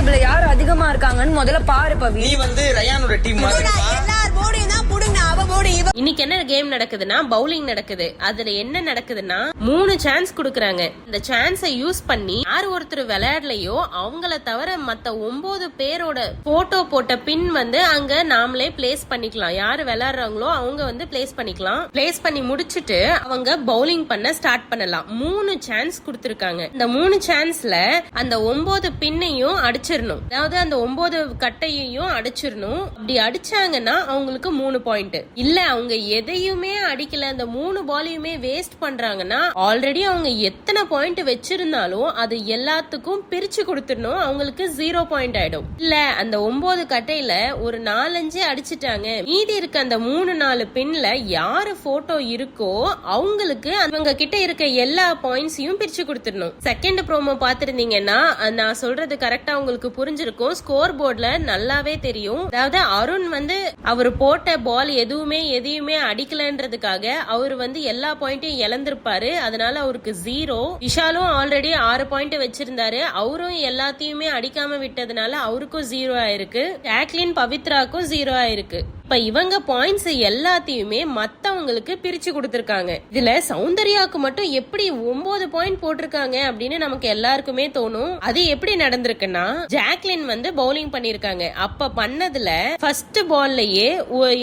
டேபிள்ல யார் அதிகமா இருக்காங்கன்னு முதல்ல பாரு பவி. நீ வந்து ரயானோட டீம் மாதிரி எல்லார் போர்டையும் தான் புடுங்க, அவ போர்டு. இன்னைக்கு என்ன கேம் நடக்குதுன்னா பவுலிங் நடக்குது. அதுல என்ன நடக்குதுன்னா 3 சான்ஸ் குடுக்கறாங்க. இந்த சான்ஸை யூஸ் பண்ணி யார் ஒருத்தர் விளையாடலையோ அவங்கள தவிர மத்த 9 பேரோட போட்டோ போட்ட பின் வந்து அங்க நாமளே பிளேஸ் பண்ணிக்கலாம். யாரு விளையாடுறாங்களோ அவங்க வந்து பிளேஸ் பண்ணிக்கலாம். பிளேஸ் பண்ணி முடிச்சுட்டு அவங்க பவுலிங் பண்ண ஸ்டார்ட் பண்ணலாம். 3 சான்ஸ் கொடுத்திருக்காங்க. இந்த 3 சான்ஸ்ல அந்த 9 பின்னையும் அடிச்சிடணும். அதாவது அந்த 9 கட்டையையும் அடிச்சிடணும். அப்படி அடிச்சாங்கன்னா அவங்களுக்கு 3 பாயிண்ட். இல்ல அவங்க எதையுமே அடிக்கல, அந்த 3 பாலையுமே வேஸ்ட் பண்றாங்கன்னா ஆல்ரெடி அவங்க எத்தனை பாயிண்ட் வச்சிருந்தாலும் அது எல்லாத்துக்கும் பிரிச்சு கொடுத்துடணும். அவங்களுக்கு 0 பாயிண்ட் ஆயிடும். இல்ல அந்த 9 கட்டையில ஒரு 4-5 அடிச்சிட்டாங்க, மீதி இருக்க அந்த 3-4 பின்ல யாரு போட்டோ இருக்கோ அவங்களுக்கு அவங்க கிட்ட இருக்க எல்லா பாயிண்ட்ஸையும் பிரிச்சு கொடுத்துடணும். செகண்ட் ப்ரோமோ பாத்திருந்தீங்கன்னா நான் சொல்றது கரெக்டா உங்களுக்கு புரிஞ்சிருக்கும். ஸ்கோர் போர்ட்ல நல்லாவே தெரியும். அதாவது அருண் வந்து அவர் போட்ட பால் எதையுமே அடிக்கலன்றதுக்காக அவர் வந்து எல்லா பாயிண்டையும் இழந்திருப்பாரு. அதனால அவருக்கு 0. விஷாலும் ஆல்ரெடி 6 பாயிண்ட் வச்சிருந்தாரு, அவரும் எல்லாத்தையுமே அடிக்காம விட்டதுனால அவருக்கும் 0 ஆயிருக்கு. ஜாக்லின் பவித்ராக்கும் 0 ஆயிருக்கு. இப்ப இவங்க பாயிண்ட்ஸ் எல்லாத்தையுமே மத்தவங்களுக்கு பிரிச்சு கொடுத்திருக்காங்க. இதுல சௌந்தர்யாவுக்கு மட்டும் எப்படி 9 பாயிண்ட் போட்டிருக்காங்க அப்படின்னு நமக்கு எல்லாருக்குமே தோணும். அது எப்படி நடந்திருக்குன்னா ஜாக்லின் வந்து பவுலிங் பண்ணிருக்காங்க. அப்ப பண்ணதுல ஃபர்ஸ்ட் பால்லயே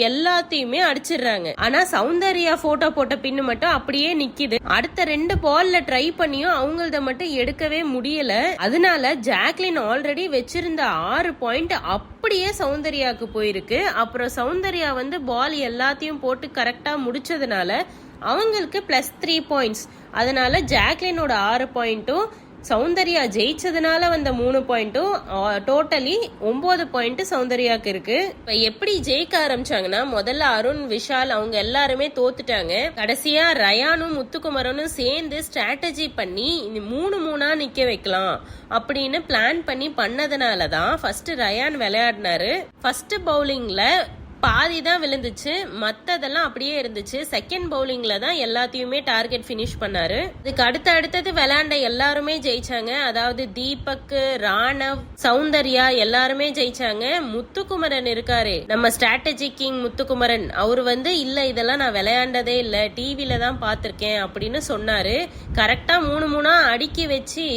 எல்லாத்தையுமே அடிச்சிடுறாங்க. ஆனா சௌந்தர்யா போட்டோ போட்ட பின்னு மட்டும் அப்படியே நிக்குது. அடுத்த 2 பால்ல ட்ரை பண்ணியும் அவங்களத மட்டும் எடுக்கவே முடியல. அதனால ஜாக்லின் ஆல்ரெடி வச்சிருந்த 6 பாயிண்ட் அப்படியே சௌந்தர்யாவுக்கு போயிருக்கு. அப்புறம் சௌந்தர்யா வந்து பால் எல்லாத்தையும் போட்டு கரெக்டா முடிச்சதுனால அவங்களுக்கு +3 பாயிண்ட்ஸ். அதனால ஜாக்லினோட 6 பாயிண்ட்டும் சௌந்தர்யா ஜெயிச்சதுனால வந்த 3 பாயிண்ட்டும் டோட்டலி 9 பாயிண்ட் சௌந்தர்யாக்கு இருக்கு. இப்ப எப்படி ஜெயிக்க ஆரம்பிச்சாங்கன்னா முதல்ல அருண் விஷால் அவங்க எல்லாருமே தோத்துட்டாங்க. கடைசியா ரயானும் முத்துக்குமரனும் சேர்ந்து ஸ்ட்ராட்டஜி பண்ணி 3-3 நிக்க வைக்கலாம் அப்படின்னு பிளான் பண்ணி பண்ணதுனாலதான் ஃபர்ஸ்ட் ரயான் விளையாடினாரு. ஃபர்ஸ்ட் பவுலிங்ல பாதி தான் விழுந்துச்சு, மத்ததெல்லாம் அப்படியே இருந்துச்சு. செகண்ட் பவுலிங்ல தான் எல்லாத்தையுமே டார்கெட் பினிஷ் பண்ணாரு. இதுக்கு அடுத்தது விளையாண்ட எல்லாருமே ஜெயிச்சாங்க. அதாவது தீபக், ராணவ், சௌந்தர்யா எல்லாருமே ஜெயிச்சாங்க. முத்துக்குமரன் இருக்காரு, நம்ம ஸ்ட்ராட்டஜி கிங் முத்துக்குமரன், அவரு வந்து இல்ல இதெல்லாம் நான் விளையாண்டதே இல்ல, டிவில தான் பாத்திருக்கேன் அப்படின்னு சொன்னாரு. கரெக்டா 3-3 அடுக்கி வச்சு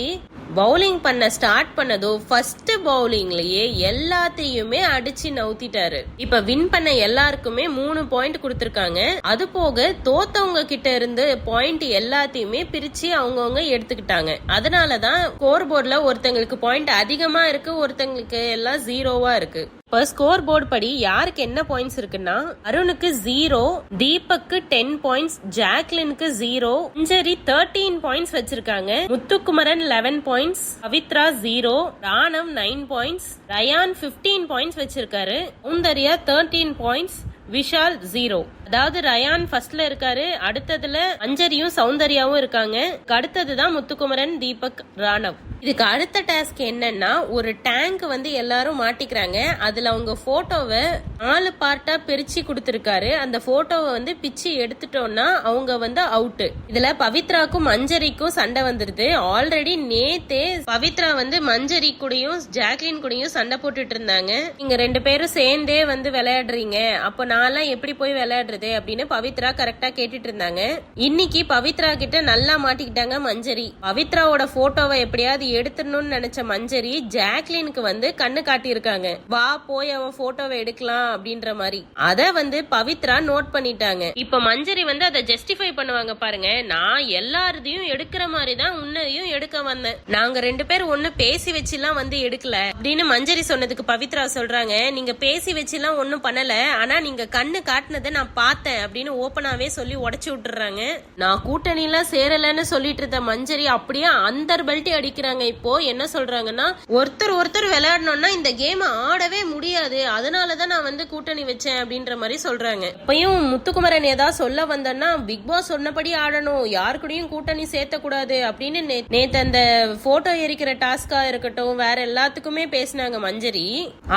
பவுலிங் பண்ண ஸ்டார்ட் பண்ணதோ ஃபர்ஸ்ட் பவுலிங்லயே எல்லாத்தையுமே அடிச்சு நவுத்திட்டாரு. இப்ப வின் பண்ண எல்லாருக்குமே 3 பாயிண்ட் கொடுத்திருக்காங்க. அது போக தோத்தவங்க கிட்ட இருந்து பாயிண்ட் எல்லாத்தையுமே பிரிச்சு அவங்கவுங்க எடுத்துக்கிட்டாங்க. அதனாலதான் ஸ்கோர் போர்ட்ல ஒருத்தங்களுக்கு பாயிண்ட் அதிகமா இருக்கு, ஒருத்தங்களுக்கு எல்லாம் 0வா இருக்கு. இப்ப ஸ்கோர் போர்டு படி யாருக்கு என்ன பாயிண்ட்ஸ் இருக்குன்னா அருணுக்கு 0, தீபக்கு 10 பாயிண்ட்ஸ், ஜாக்லினுக்கு 0, அஞ்சரி 13 பாயிண்ட்ஸ் வச்சிருக்காங்க, Muthukumaran 11 points, Pavithra 0, Raanav 9 points, Rayan 15 points வச்சிருக்காரு, சௌந்தர்யா 13 பாயிண்ட்ஸ், விஷால் 0. அதாவது ரயான் ஃபர்ஸ்ட்ல இருக்காரு, அடுத்ததுல அஞ்சரியும் சௌந்தர்யாவும் இருக்காங்க, அடுத்ததுதான் முத்துக்குமரன், தீபக், ராணவ். இதுக்கு அடுத்த டாஸ்க் என்னன்னா ஒரு டேங்க் வந்து எல்லாரும் மாட்டிக்கிறாங்க. அதுல அவங்க போட்டோவை 4 பார்ட்டா பிரிச்சு கொடுத்திருக்காரு. அந்த போட்டோவை வந்து பிச்சு எடுத்துட்டோம்னா அவங்க வந்து அவுட். இதுல பவித்ராக்கும் மஞ்சரிக்கும் சண்டை வந்துருது. ஆல்ரெடி நேத்தே பவித்ரா வந்து மஞ்சரி கூடயும் ஜாக்லின் கூடயும் சண்டை போட்டுட்டு இருந்தாங்க. நீங்க 2 பேரும் சேர்ந்தே வந்து விளையாடுறீங்க, அப்ப நான்லாம் எப்படி போய் விளையாடுறது அப்படின்னு பவித்ரா கரெக்டா கேட்டுட்டு இருந்தாங்க. இன்னைக்கு பவித்ரா கிட்ட நல்லா மாட்டிக்கிட்டாங்க மஞ்சரி. பவித்ராவோட போட்டோவை எப்படியாவது எடுத்துடணும்னு நினைச்ச மஞ்சரி ஜாக்லினுக்கு வந்து கண்ணு காட்டி இருக்காங்க, வா போய் அவன் போட்டோவை எடுக்கலாம் அப்படின்ற மாதிரி. அத வந்து பவித்ரா நோட் பண்ணிட்டாங்க. இப்ப மஞ்சரி வந்து அதை ஜஸ்டிஃபை பண்ணுவாங்க பாருங்க, நான் எல்லாரையும் எடுக்கிற மாதிரி தான் உன்னையும் எடுக்க வந்தேன், நாங்க 2 பேரும் ஒண்ணு பேசி வச்சுலாம் வந்து எடுக்கல அப்படின்னு மஞ்சரி சொன்னதுக்கு பவித்ரா சொல்றாங்க, நீங்க பேசி வச்சுலாம் ஒன்னும் பண்ணல, ஆனா நீங்க கண்ணு காட்டினதை நான் பார்த்தேன் அப்படின்னு ஓப்பனாவே சொல்லி உடைச்சு விட்டுறாங்க. நான் கூட்டணில சேரலன்னு சொல்லிட்டு இருந்த மஞ்சரி அப்படியே அந்தர் பெல்ட் அடிக்கிறாங்க. இப்போ என்ன சொல்றாங்கன்னா ஒருத்தர் விளையாடணும்னா இந்த கேம் ஆடவே முடியாது, அதனாலதான் நான் வந்து கூட்டணி வச்சேன் அப்படின்ற மாதிரி சொல்றாங்க. இப்பயும் முத்துக்குமரன் ஏதாவது சொல்ல வந்தன்னா பிக் பாஸ் சொன்னபடி ஆடணும், யாரு கூடயும் கூட்டணி சேர்த்த கூடாது அப்படின்னு நேத்து அந்த போட்டோ எரிக்கிற டாஸ்கா இருக்கட்டும் வேற எல்லாத்துக்குமே பேசினாங்க மஞ்சரி.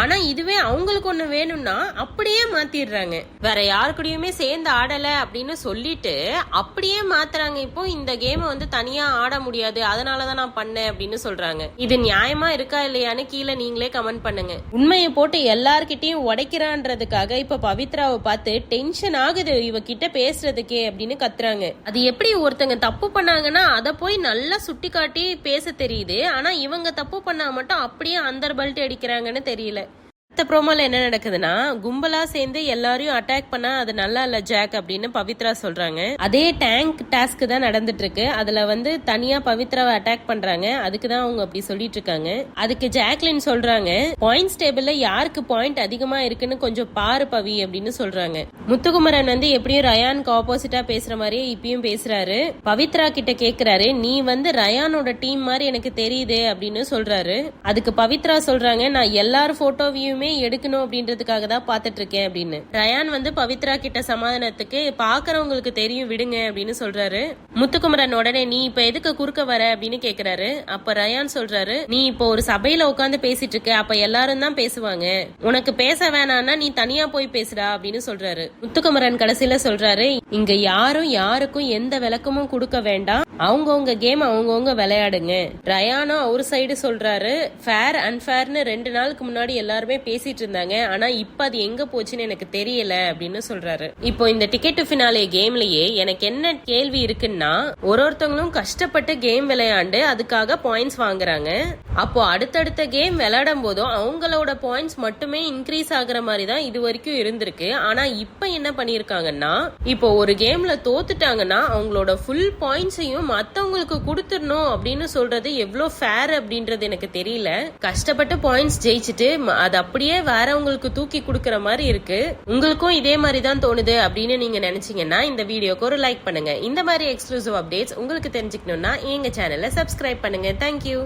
ஆனா இதுவே அவங்களுக்கு ஒண்ணு வேணும்னா அப்படியே மாத்திடுறாங்க, வேற யாரு கூடயுமே சேர்ந்து ஆடல அப்படின்னு சொல்லிட்டு அப்படியே மாத்துறாங்க. இப்போ இந்த கேம் வந்து தனியா ஆட முடியாது, அதனாலதான் நான் பண்ணேன் அப்படின்னு அப்படின்னு சொல்றாங்க. இது நியாயமா இருக்கா இல்லையான்னு கீழே நீங்களே கமெண்ட் பண்ணுங்க. உண்மையை போட்டு எல்லார்கிட்டயும் உடைக்கிறான்றதுக்காக இப்ப பவித்ராவை பார்த்து டென்ஷன் ஆகுது இவ கிட்ட பேசுறதுக்கே அப்படின்னு கத்துறாங்க. அது எப்படி ஒருத்தங்க தப்பு பண்ணாங்கன்னா அத போய் நல்லா சுட்டி காட்டி பேச தெரியுது, ஆனா இவங்க தப்பு பண்ணா மட்டும் அப்படியே அந்தர் பல்ட்டி அடிக்கிறாங்கன்னு தெரியல. அடுத்த ப்ரோமோல என்ன நடக்குதுன்னா, கும்பலா சேர்ந்து எல்லாரையும் அட்டாக் பண்ணா அது நல்லா இல்ல ஜாக் அப்படின்னு பவித்ரா சொல்றாங்க. அதே டேங்க் டாஸ்க் தான் நடந்துட்டு இருக்கு. அதுல வந்து தனியா பவித்ராவை அட்டாக் பண்றாங்க. அதுக்கு தான் அவங்க அப்படி சொல்லிட்டு இருக்காங்க. அதுக்கு ஜாக்லின் சொல்றாங்க, பாயிண்ட்ஸ் டேபிள்ல யாருக்கு பாயிண்ட் அதிகமா இருக்குன்னு கொஞ்சம் பாரு பவி அப்படின்னு சொல்றாங்க. முத்துக்குமரன் வந்து எப்படியும் ரயானுக்கு ஆப்போசிட்டா பேசுற மாதிரியே இப்பயும் பேசுறாரு. பவித்ரா கிட்ட கேக்குறாரு, நீ வந்து ரயானோட டீம் மாதிரி எனக்கு தெரியுது அப்படின்னு சொல்றாரு. அதுக்கு பவித்ரா சொல்றாங்க, நான் எல்லாரும் போட்டோவையுமே எடுக்கணும் அப்படின்றதுக்காக தான் பாத்துட்டு இருக்கேன் அப்படின்னு. ரயான் வந்து பவித்ரா கிட்ட சமாதானத்துக்கு பாக்குறவங்களுக்கு தெரியும் விடுங்க அப்படின்னு சொல்றாரு. முத்துக்குமரன் உடனே நீ இப்ப எதுக்கு குறுக்க வர அப்படின்னு கேக்குறாரு. அப்ப ரயான் சொல்றாரு, நீ இப்போ ஒரு சபையில உட்காந்து பேசிட்டு இருக்க, அப்ப எல்லாரும் தான் பேசுவாங்க, உனக்கு பேச வேணாம்னா நீ தனியா போய் பேசுடா அப்படின்னு சொல்றாரு. முத்துக்குமரன் கடைசியில சொல்றாரு, இங்க யாரும் யாருக்கும் எந்த விளக்கமும் கொடுக்க வேண்டாம், அவங்கவுங்க கேம் அவங்கவுங்க விளையாடுங்க. ரயானும் ஒரு சைடு சொல்றாரு, ஃபேர் அன்ஃபேர்னு 2 நாளுக்கு முன்னாடி எல்லாருமே பேசிட்டு இருந்தாங்க, ஆனா இப்ப அது எங்க போச்சுன்னு எனக்கு தெரியல அப்படின்னு சொல்றாரு. இப்போ இந்த டிக்கெட் டு ஃபினாலே கேம்லயே எனக்கு என்ன கேள்வி இருக்குன்னா, ஒருத்தவங்களும் கஷ்டப்பட்டு கேம் விளையாண்டு அதுக்காக பாயிண்ட்ஸ் வாங்குறாங்க. அப்போ அடுத்தடுத்த கேம் விளையாடும் போதும் அவங்களோட பாயிண்ட்ஸ் மட்டுமே இன்க்ரீஸ் ஆகுற மாதிரி தான் இது வரைக்கும் இருந்திருக்கு. ஆனா இப்ப என்ன பண்ணிருக்காங்கன்னா, இப்போ ஒரு கேம்ல தோத்துட்டாங்கன்னா அவங்களோட ஃபுல் பாயிண்ட்ஸையும் மத்தவங்களுக்கு கொடுத்துடணும் அப்படின்னு சொல்றது எவ்வளவு ஃபேர் அப்படின்றது எனக்கு தெரியல. கஷ்டப்பட்டு பாயிண்ட்ஸ் ஜெயிச்சுட்டு அது அப்படியே வேறவங்களுக்கு தூக்கி கொடுக்கற மாதிரி இருக்கு. உங்களுக்கும் இதே மாதிரி தான் தோணுது அப்படின்னு நீங்க நினைச்சீங்கன்னா இந்த வீடியோக்கு ஒரு லைக் பண்ணுங்க. இந்த மாதிரி எக்ஸ்க்ளூசிவ் அப்டேட்ஸ் உங்களுக்கு தெரிஞ்சுக்கணும்னா எங்க சேனலை சப்ஸ்கிரைப் பண்ணுங்க. தேங்க்யூ.